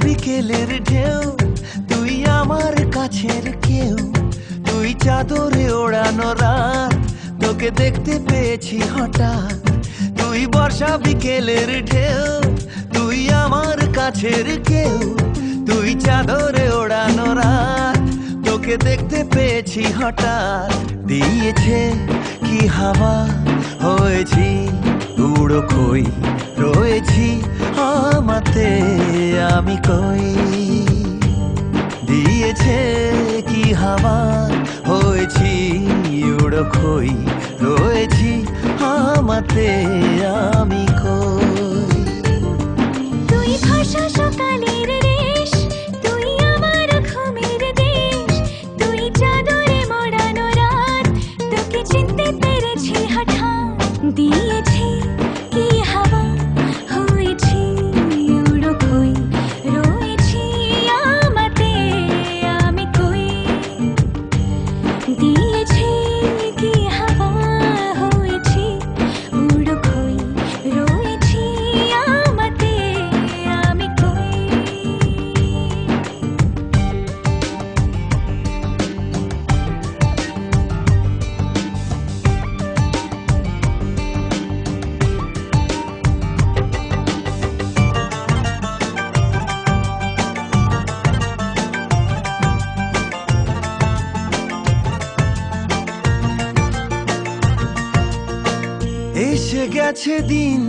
বিকেলের ঢেউ, তুই আমার কাছের কেউ, তুই চাদরে ওড়ানো রাত, তোকে দেখতে পেয়েছি হঠাৎ। তুই বর্ষা বিকেলের ঢেউ, তুই আমার কাছের কেউ, তুই চাদরে ওড়ানো রাত, তোকে দেখতে পেয়েছি হঠাৎ। দিয়েছে কি হাওয়া, হয়েছি উড়ো খই, রয়েছি আমাতে আমি কই। দিয়েছে কি হাওয়া, হয়েছি উড়ো খই, রয়েছি আমাতে আমি কই। তুই ভাষা সকালের রেশ, তুই আমার ঘুমের দেশ, তুই চাদরে মোড়ানো রাত, তোকে চিনতে পেরেছি হঠাৎ। দিয়েছি কি হাওয়া, হয়েছি উড়ো খই, রয়েছি আমাতে আমি কই। দিয়েছি কি হাওয়া, হয়েছি উড়ো খই, রয়েছি আমাতে আমি কই। এসে গেছে দিন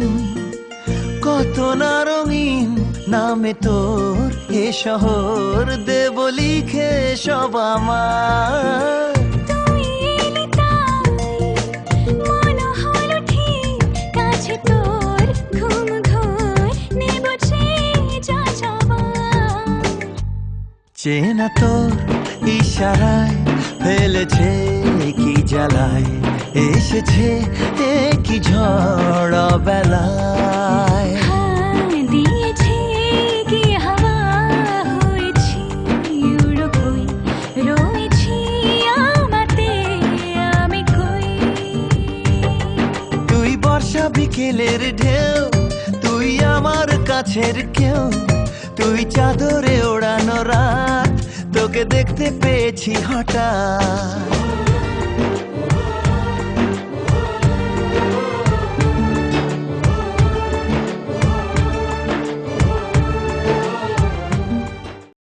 কত না রঙিন, নামে তোর এ শহর দেব লিখে সব আমার। তুই এলি তাই মন হলো ঠিক, কাছে তোর ঘুম ঘোর নেব যা যাবার। চেনা তোর ইশারায় ফেলেছে কি জ্বালায়, এসেছে এ কি ঝড় বেলায়। দিয়েছে কি হাওয়া, হয়েছি উড়ো খই, রয়েছি আমাতে আমি কই। তুই বর্ষা বিকেলের ঢেউ, তুই আমার কাছের কেউ, তুই চাদরে ওড়ানো রাত, তোকে দেখতে পেয়েছি হঠাৎ।